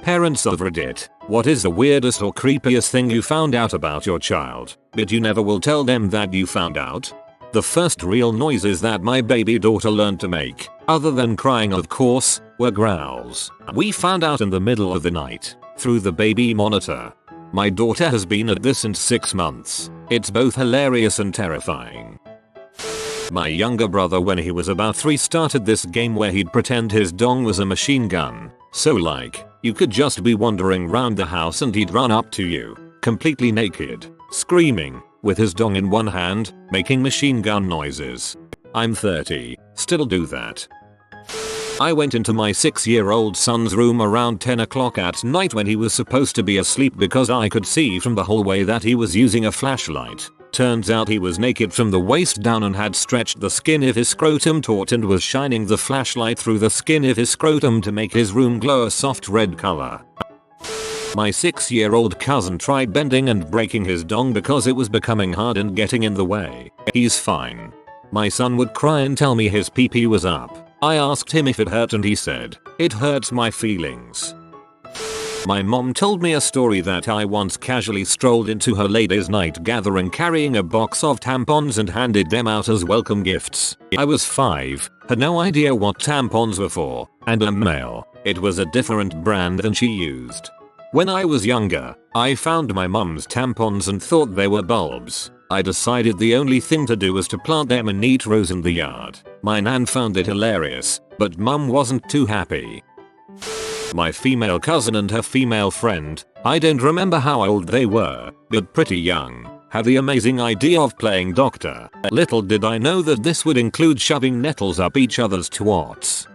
Parents of Reddit, what is the weirdest or creepiest thing you found out about your child, but you never will tell them that you found out? The first real noises that my baby daughter learned to make, other than crying of course, were growls. We found out in the middle of the night, through the baby monitor. My daughter has been at this since 6 months. It's both hilarious and terrifying. My younger brother, when he was about 3, started this game where he'd pretend his dong was a machine gun. So like, you could just be wandering round the house and he'd run up to you, completely naked, screaming, with his dong in one hand, making machine gun noises. I'm 30, still do that. I went into my 6-year-old son's room around 10 o'clock at night when he was supposed to be asleep because I could see from the hallway that he was using a flashlight. Turns out he was naked from the waist down and had stretched the skin of his scrotum taut and was shining the flashlight through the skin of his scrotum to make his room glow a soft red color. My 6-year-old cousin tried bending and breaking his dong because it was becoming hard and getting in the way. He's fine. My son would cry and tell me his pee-pee was up. I asked him if it hurt and he said, "It hurts my feelings." My mom told me a story that I once casually strolled into her ladies' night gathering carrying a box of tampons and handed them out as welcome gifts. I was 5, had no idea what tampons were for, and I'm male. It was a different brand than she used. When I was younger, I found my mom's tampons and thought they were bulbs. I decided the only thing to do was to plant them in neat rows in the yard. My nan found it hilarious, but mum wasn't too happy. My female cousin and her female friend, I don't remember how old they were, but pretty young, had the amazing idea of playing doctor. Little did I know that this would include shoving nettles up each other's twats.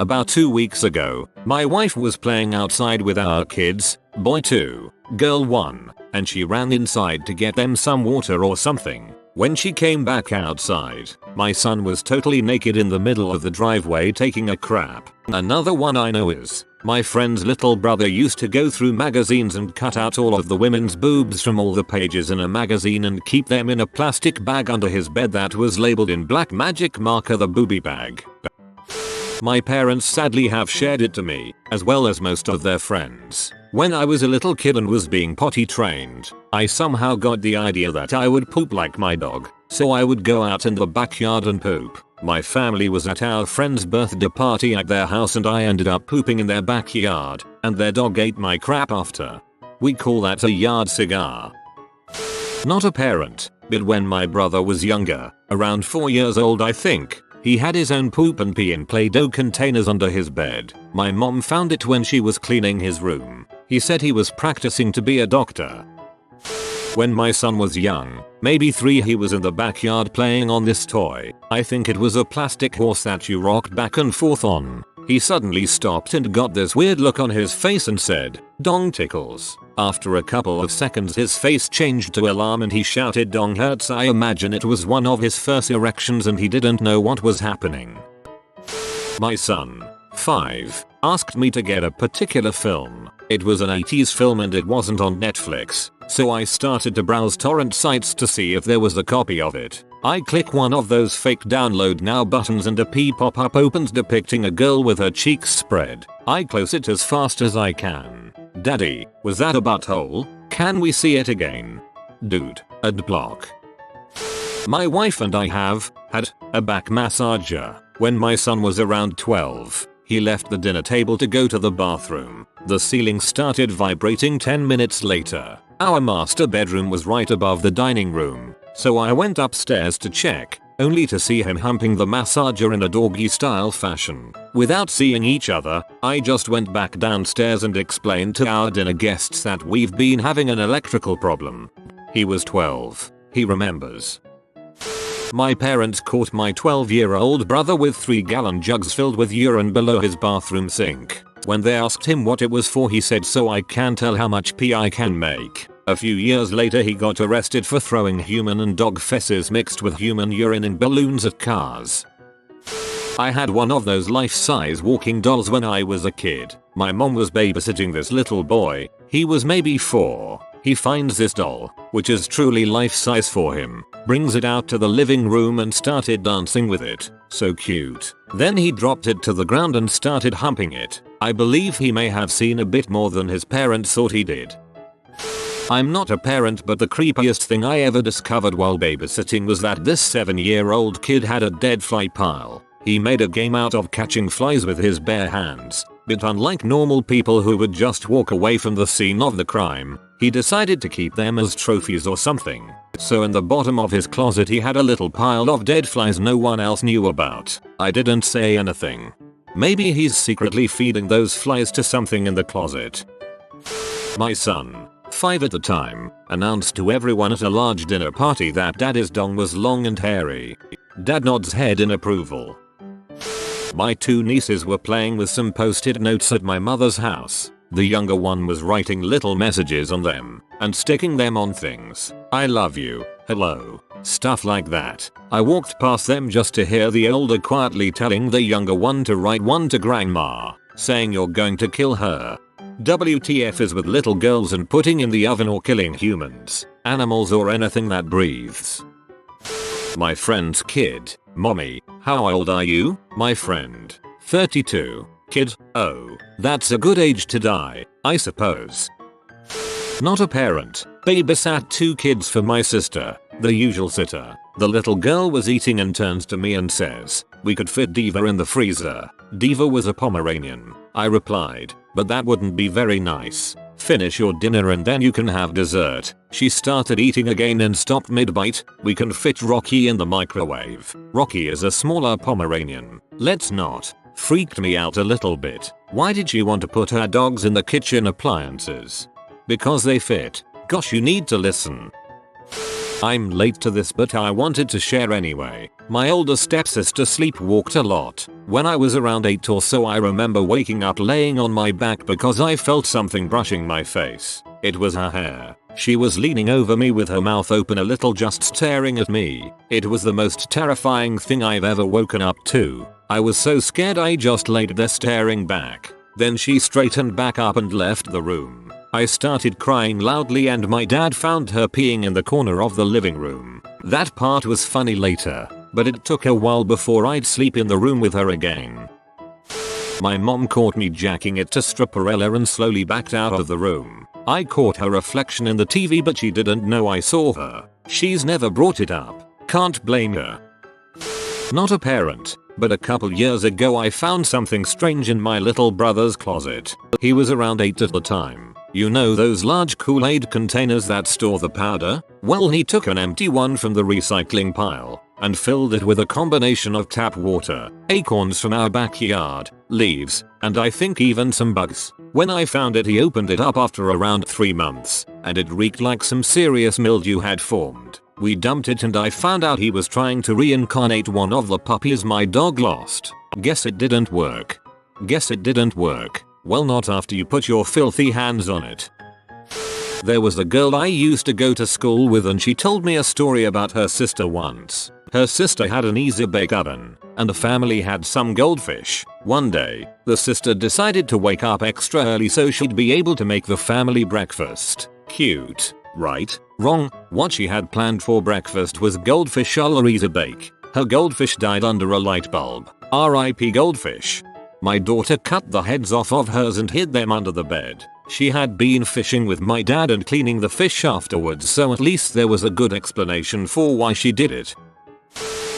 About 2 weeks ago, my wife was playing outside with our kids, boy 2, girl 1, and she ran inside to get them some water or something. When she came back outside, my son was totally naked in the middle of the driveway taking a crap. Another one I know is, my friend's little brother used to go through magazines and cut out all of the women's boobs from all the pages in a magazine and keep them in a plastic bag under his bed that was labeled in black magic marker the booby bag. My parents sadly have shared it to me, as well as most of their friends. When I was a little kid and was being potty trained, I somehow got the idea that I would poop like my dog, so I would go out in the backyard and poop. My family was at our friend's birthday party at their house and I ended up pooping in their backyard, and their dog ate my crap after. We call that a yard cigar. Not a parent, but when my brother was younger, around 4 years old I think, he had his own poop and pee in Play-Doh containers under his bed. My mom found it when she was cleaning his room. He said he was practicing to be a doctor. When my son was young, maybe 3, he was in the backyard playing on this toy. I think it was a plastic horse that you rocked back and forth on. He suddenly stopped and got this weird look on his face and said, "Dong tickles." After a couple of seconds his face changed to alarm and he shouted, "Dong hurts." I imagine it was one of his first erections and he didn't know what was happening. My son, 5, asked me to get a particular film. It was an 80s film and it wasn't on Netflix, so I started to browse torrent sites to see if there was a copy of it. I click one of those fake download now buttons and a pop-up opens depicting a girl with her cheeks spread. I close it as fast as I can. "Daddy, was that a butthole? Can we see it again?" Dude, ad block. My wife and I have had a back massager. When my son was around 12, he left the dinner table to go to the bathroom. The ceiling started vibrating 10 minutes later. Our master bedroom was right above the dining room, so I went upstairs to check, only to see him humping the massager in a doggy style fashion. Without seeing each other, I just went back downstairs and explained to our dinner guests that we've been having an electrical problem. He was 12. He remembers. My parents caught my 12-year-old brother with 3-gallon jugs filled with urine below his bathroom sink. When they asked him what it was for, he said, "So I can tell how much pee I can make." A few years later he got arrested for throwing human and dog feces mixed with human urine in balloons at cars. I had one of those life-size walking dolls when I was a kid. My mom was babysitting this little boy. He was maybe 4. He finds this doll, which is truly life-size for him, brings it out to the living room and started dancing with it. So cute. Then he dropped it to the ground and started humping it. I believe he may have seen a bit more than his parents thought he did. I'm not a parent, but the creepiest thing I ever discovered while babysitting was that this 7-year-old kid had a dead fly pile. He made a game out of catching flies with his bare hands, but unlike normal people who would just walk away from the scene of the crime, he decided to keep them as trophies or something. So in the bottom of his closet he had a little pile of dead flies no one else knew about. I didn't say anything. Maybe he's secretly feeding those flies to something in the closet. My son, 5 at the time, announced to everyone at a large dinner party that Daddy's dong was long and hairy. Dad nods head in approval. My 2 nieces were playing with some post-it notes at my mother's house. The younger one was writing little messages on them and sticking them on things. I love you, hello, stuff like that. I walked past them just to hear the older quietly telling the younger one to write one to grandma, saying you're going to kill her. WTF is with little girls and putting in the oven or killing humans, animals or anything that breathes. My friend's kid. Mommy, how old are you? My friend. 32. Kid, oh, that's a good age to die, I suppose. Not a parent. Babysat 2 kids for my sister, the usual sitter. The little girl was eating and turns to me and says, we could fit Diva in the freezer. Diva was a Pomeranian. I replied, but that wouldn't be very nice. Finish your dinner and then you can have dessert. She started eating again and stopped mid-bite. We can fit Rocky in the microwave. Rocky is a smaller Pomeranian. Let's not. Freaked me out a little bit. Why did she want to put her dogs in the kitchen appliances? Because they fit. Gosh, you need to listen. I'm late to this, but I wanted to share anyway. My older stepsister sleepwalked a lot. When I was around 8 or so, I remember waking up laying on my back because I felt something brushing my face. It was her hair. She was leaning over me with her mouth open a little, just staring at me. It was the most terrifying thing I've ever woken up to. I was so scared I just laid there staring back. Then she straightened back up and left the room. I started crying loudly and my dad found her peeing in the corner of the living room. That part was funny later, but it took a while before I'd sleep in the room with her again. My mom caught me jacking it to Stripperella and slowly backed out of the room. I caught her reflection in the TV, but she didn't know I saw her. She's never brought it up. Can't blame her. Not a parent, but a couple years ago I found something strange in my little brother's closet. He was around 8 at the time. You know those large Kool-Aid containers that store the powder? Well, he took an empty one from the recycling pile and filled it with a combination of tap water, acorns from our backyard, leaves, and I think even some bugs. When I found it, he opened it up after around 3 months, and it reeked like some serious mildew had formed. We dumped it and I found out he was trying to reincarnate one of the puppies my dog lost. Guess it didn't work. Well, not after you put your filthy hands on it. There was a girl I used to go to school with and she told me a story about her sister once. Her sister had an easy bake oven and the family had some goldfish. One day, the sister decided to wake up extra early so she'd be able to make the family breakfast. Cute, right? Wrong. What she had planned for breakfast was goldfish a la easy bake. Her goldfish died under a light bulb. R.I.P. goldfish. My daughter cut the heads off of hers and hid them under the bed. She had been fishing with my dad and cleaning the fish afterwards, so at least there was a good explanation for why she did it.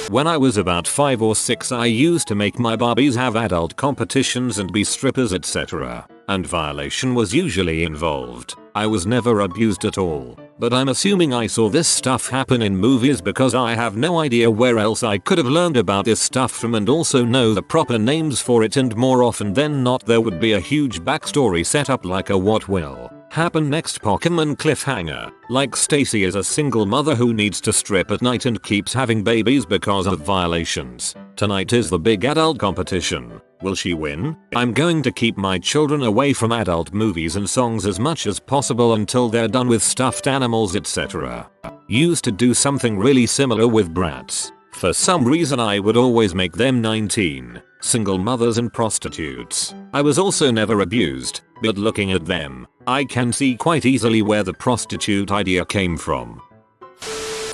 When I was about 5 or 6, I used to make my Barbies have adult competitions and be strippers, etc. And violation was usually involved. I was never abused at all, but I'm assuming I saw this stuff happen in movies because I have no idea where else I could have learned about this stuff from and also know the proper names for it, and more often than not there would be a huge backstory set up like a what will happen next Pokemon cliffhanger. Like Stacy is a single mother who needs to strip at night and keeps having babies because of violations. Tonight is the big adult competition. Will she win? I'm going to keep my children away from adult movies and songs as much as possible until they're done with stuffed animals, etc. Used to do something really similar with brats. For some reason I would always make them 19, single mothers and prostitutes. I was also never abused, but looking at them, I can see quite easily where the prostitute idea came from.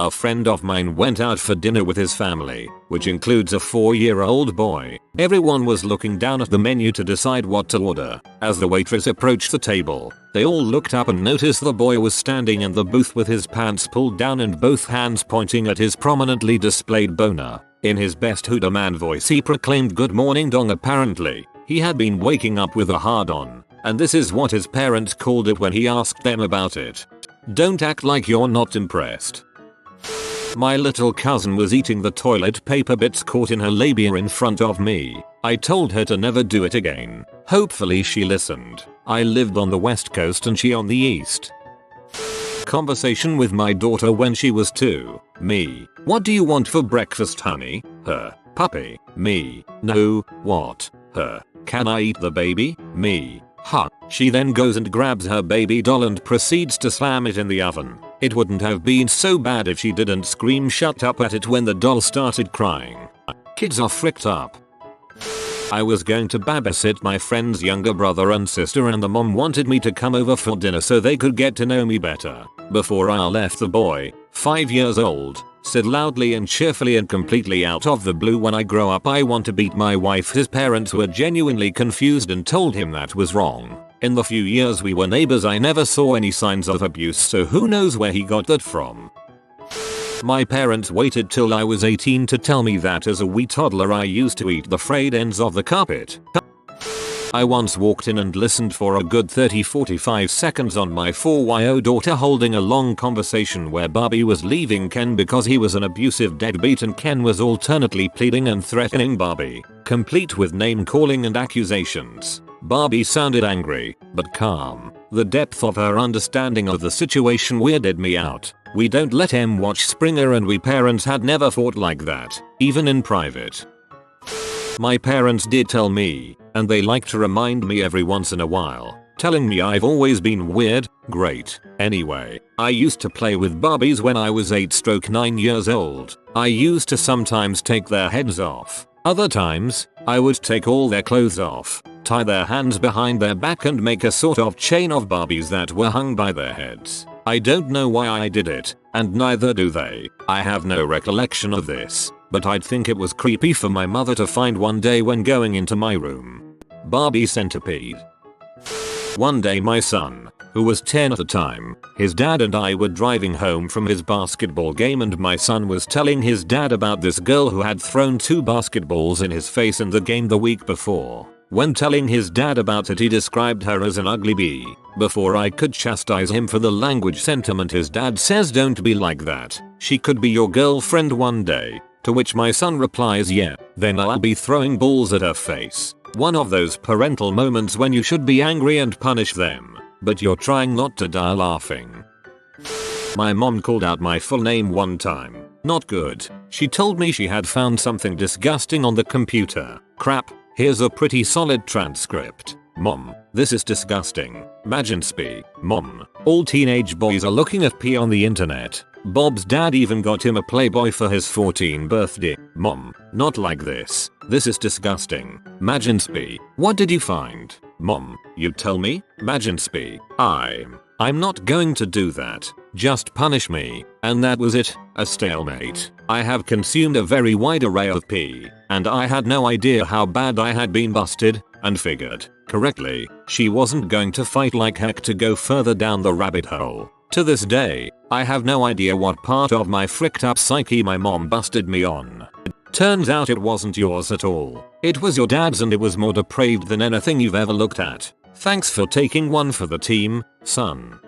A friend of mine went out for dinner with his family, which includes a 4-year-old boy. Everyone was looking down at the menu to decide what to order. As the waitress approached the table, they all looked up and noticed the boy was standing in the booth with his pants pulled down and both hands pointing at his prominently displayed boner. In his best Huda man voice he proclaimed "Good morning dong." Apparently, he had been waking up with a hard-on, and this is what his parents called it when he asked them about it. Don't act like you're not impressed. My little cousin was eating the toilet paper bits caught in her labia in front of me. I told her to never do it again. Hopefully she listened. I lived on the west coast and she on the east. Conversation with my daughter when she was 2. Me. What do you want for breakfast, honey? Her. Puppy. Me. No. What? Her. Can I eat the baby? Me. Huh. She then goes and grabs her baby doll and proceeds to slam it in the oven. It wouldn't have been so bad if she didn't scream shut up at it when the doll started crying. Kids are fricked up. I was going to babysit my friend's younger brother and sister and the mom wanted me to come over for dinner so they could get to know me better. Before I left, the boy, 5 years old, said loudly and cheerfully and completely out of the blue, "When I grow up I want to beat my wife." His parents were genuinely confused and told him that was wrong. In the few years we were neighbors I never saw any signs of abuse, so who knows where he got that from. My parents waited till I was 18 to tell me that as a wee toddler I used to eat the frayed ends of the carpet. I once walked in and listened for a good 30-45 seconds on my 4-year-old daughter holding a long conversation where Barbie was leaving Ken because he was an abusive deadbeat and Ken was alternately pleading and threatening Barbie, complete with name calling and accusations. Barbie sounded angry, but calm. The depth of her understanding of the situation weirded me out. We don't let him watch Springer and we parents had never fought like that, even in private. My parents did tell me, and they like to remind me every once in a while, telling me I've always been weird. Great. Anyway, I used to play with Barbies when I was 8-9 years old. I used to sometimes take their heads off. Other times, I would take all their clothes off, tie their hands behind their back and make a sort of chain of Barbies that were hung by their heads. I don't know why I did it, and neither do they. I have no recollection of this, but I'd think it was creepy for my mother to find one day when going into my room. Barbie centipede. One day my son, who was 10 at the time, his dad and I were driving home from his basketball game and my son was telling his dad about this girl who had thrown 2 basketballs in his face in the game the week before. When telling his dad about it he described her as an ugly bee. Before I could chastise him for the language sentiment his dad says, "Don't be like that. She could be your girlfriend one day." To which my son replies, "Yeah, then I'll be throwing balls at her face." One of those parental moments when you should be angry and punish them, but you're trying not to die laughing. My mom called out my full name one time. Not good. She told me she had found something disgusting on the computer. Crap. Here's a pretty solid transcript. Mom, this is disgusting. Majinsby. Mom, all teenage boys are looking at pee on the internet. Bob's dad even got him a Playboy for his 14th birthday. Mom, not like this. This is disgusting. Majinsby, what did you find? Mom, you tell me? Majinsby, I'm not going to do that. Just punish me. And that was it, a stalemate. I have consumed a very wide array of pee, and I had no idea how bad I had been busted, and figured, correctly, she wasn't going to fight like heck to go further down the rabbit hole. To this day, I have no idea what part of my fricked up psyche my mom busted me on. Turns out it wasn't yours at all. It was your dad's and it was more depraved than anything you've ever looked at. Thanks for taking one for the team, son.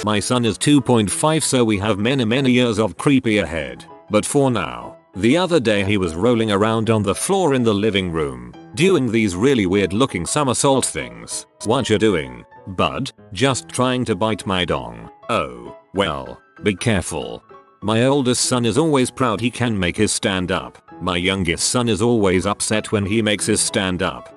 My son is 2.5 so we have many years of creepy ahead. But for now, the other day he was rolling around on the floor in the living room, doing these really weird looking somersault things. What you doing, bud? Just trying to bite my dong. Oh, well, be careful. My oldest son is always proud he can make his stand up. My youngest son is always upset when he makes his stand up.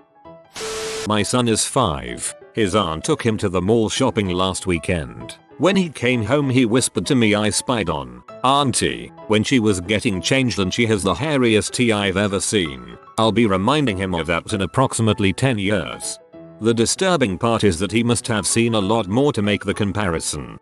My son is 5. His aunt took him to the mall shopping last weekend. When he came home he whispered to me I spied on Auntie when she was getting changed and she has the hairiest tea I've ever seen. I'll be reminding him of that in approximately 10 years. The disturbing part is that he must have seen a lot more to make the comparison.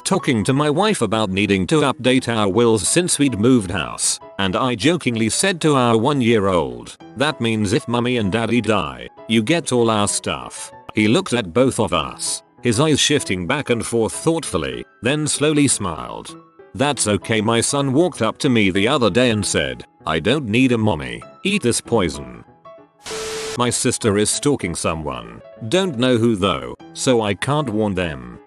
talking to my wife about needing to update our wills since we'd moved house, and I jokingly said to our 1-year-old, "That means if mummy and daddy die, you get all our stuff." He looked at both of us, his eyes shifting back and forth thoughtfully, then slowly smiled. "That's okay." My son walked up to me the other day and said, "I don't need a mommy, eat this poison." My sister is stalking someone, don't know who though, so I can't warn them.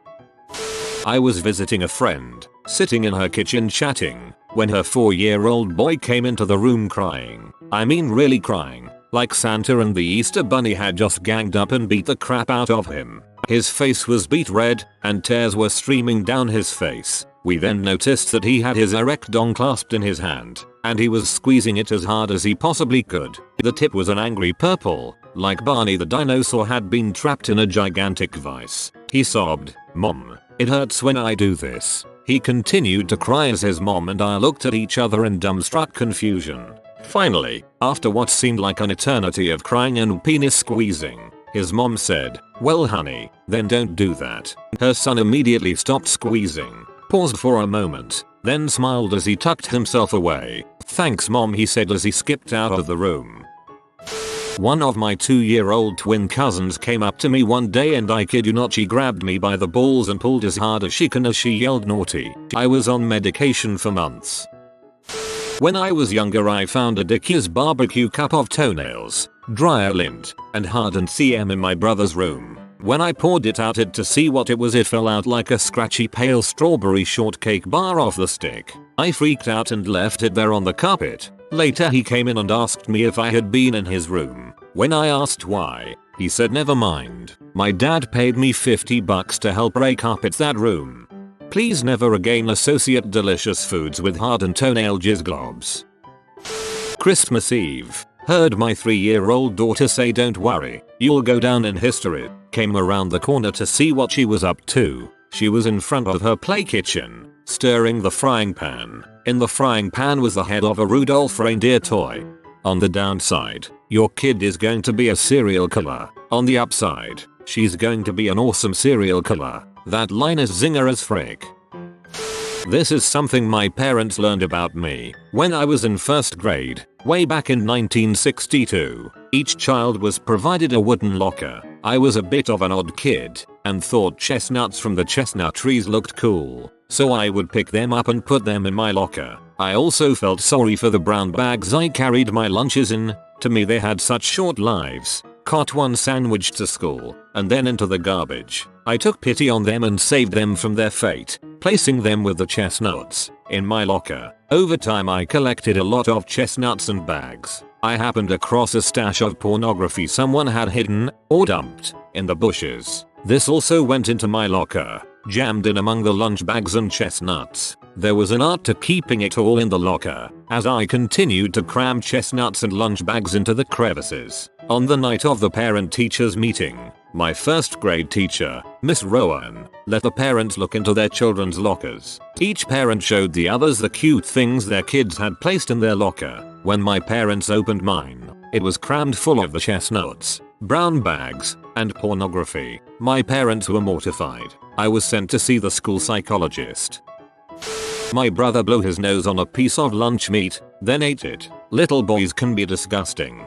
I was visiting a friend, sitting in her kitchen chatting, when her 4-year-old boy came into the room crying. I mean really crying, like Santa and the Easter Bunny had just ganged up and beat the crap out of him. His face was beet red, and tears were streaming down his face. We then noticed that he had his erectile clasped in his hand, and he was squeezing it as hard as he possibly could. The tip was an angry purple, like Barney the dinosaur had been trapped in a gigantic vice. He sobbed, "Mom, it hurts when I do this." He continued to cry as his mom and I looked at each other in dumbstruck confusion. Finally, after what seemed like an eternity of crying and penis squeezing, his mom said, "Well honey, then don't do that." Her son immediately stopped squeezing, paused for a moment, then smiled as he tucked himself away. "Thanks mom," he said as he skipped out of the room. One of my 2-year-old twin cousins came up to me one day and I kid you not, she grabbed me by the balls and pulled as hard as she can as she yelled naughty. I was on medication for months. When I was younger I found a Dickie's barbecue cup of toenails, dryer lint, and hardened CM in my brother's room. When I poured it out to see what it was, it fell out like a scratchy pale strawberry shortcake bar off the stick. I freaked out and left it there on the carpet. Later he came in and asked me if I had been in his room. When I asked why, he said never mind. My dad paid me $50 to help recarpet that room. Please never again associate delicious foods with hardened toenail jizz globs. Christmas Eve. Heard my 3-year-old daughter say don't worry, you'll go down in history. Came around the corner to see what she was up to. She was in front of her play kitchen, stirring the frying pan. In the frying pan was the head of a Rudolph reindeer toy. On the downside, your kid is going to be a serial killer. On the upside, she's going to be an awesome serial killer. That line is zinger as frick. This is something my parents learned about me when I was in 1st grade, way back in 1962. Each child was provided a wooden locker. I was a bit of an odd kid and thought chestnuts from the chestnut trees looked cool, so I would pick them up and put them in my locker. I also felt sorry for the brown bags I carried my lunches in. To me they had such short lives. Caught one sandwich to school and then into the garbage. I took pity on them and saved them from their fate, placing them with the chestnuts in my locker. Over time I collected a lot of chestnuts and bags. I happened across a stash of pornography someone had hidden or dumped in the bushes. This also went into my locker, jammed in among the lunch bags and chestnuts. There was an art to keeping it all in the locker, as I continued to cram chestnuts and lunch bags into the crevices. On the night of the parent-teachers meeting, my 1st grade teacher, Miss Rowan, let the parents look into their children's lockers. Each parent showed the others the cute things their kids had placed in their locker. When my parents opened mine, it was crammed full of the chestnuts, brown bags, and pornography. My parents were mortified. I was sent to see the school psychologist. My brother blew his nose on a piece of lunch meat, then ate it. Little boys can be disgusting.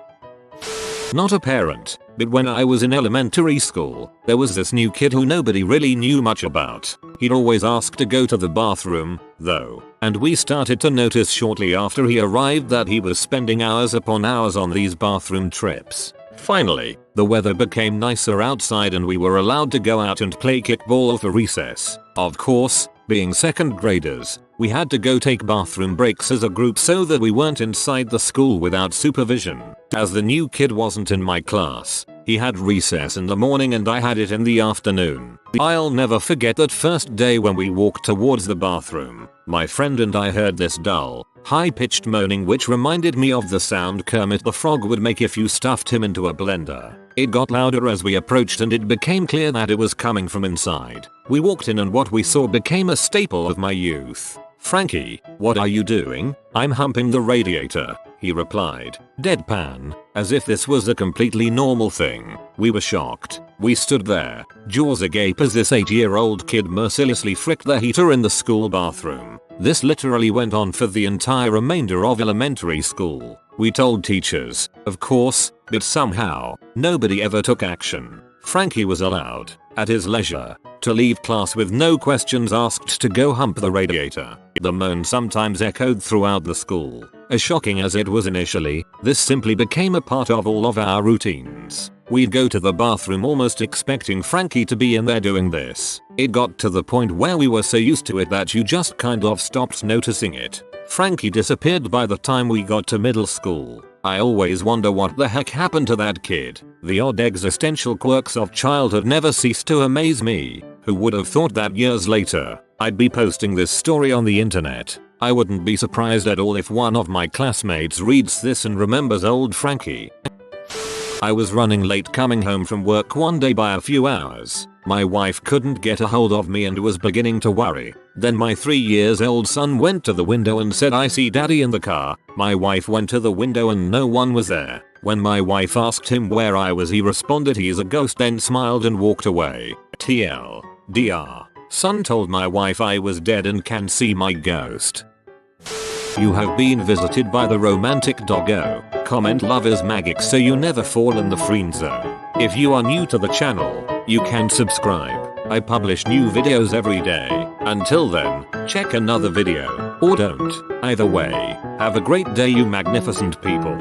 Not a parent, but when I was in elementary school, there was this new kid who nobody really knew much about. He'd always ask to go to the bathroom, though, and we started to notice shortly after he arrived that he was spending hours upon hours on these bathroom trips. Finally, the weather became nicer outside and we were allowed to go out and play kickball for recess. Of course, being 2nd graders, we had to go take bathroom breaks as a group so that we weren't inside the school without supervision. As the new kid wasn't in my class, he had recess in the morning and I had it in the afternoon. I'll never forget that first day when we walked towards the bathroom. My friend and I heard this dull, high-pitched moaning which reminded me of the sound Kermit the Frog would make if you stuffed him into a blender. It got louder as we approached and it became clear that it was coming from inside. We walked in and what we saw became a staple of my youth. "Frankie, what are you doing?" "I'm humping the radiator," he replied, deadpan, as if this was a completely normal thing. We were shocked. We stood there, jaws agape as this 8-year-old kid mercilessly fricked the heater in the school bathroom. This literally went on for the entire remainder of elementary school. We told teachers, of course, but somehow, nobody ever took action. Frankie was allowed, at his leisure, to leave class with no questions asked to go hump the radiator. The moan sometimes echoed throughout the school. As shocking as it was initially, this simply became a part of all of our routines. We'd go to the bathroom almost expecting Frankie to be in there doing this. It got to the point where we were so used to it that you just kind of stopped noticing it. Frankie disappeared by the time we got to middle school. I always wonder what the heck happened to that kid. The odd existential quirks of childhood never cease to amaze me. Who would have thought that years later, I'd be posting this story on the internet? I wouldn't be surprised at all if one of my classmates reads this and remembers old Frankie. I was running late coming home from work one day by a few hours. My wife couldn't get a hold of me and was beginning to worry. Then my 3-year-old son went to the window and said, "I see daddy in the car." My wife went to the window and no one was there. When my wife asked him where I was, he responded he's a ghost, then smiled and walked away. TLDR. Son told my wife I was dead and can see my ghost. You have been visited by the romantic doggo. Comment love is magic so you never fall in the friend zone. If you are new to the channel, you can subscribe. I publish new videos every day. Until then, check another video, or don't. Either way, have a great day you magnificent people.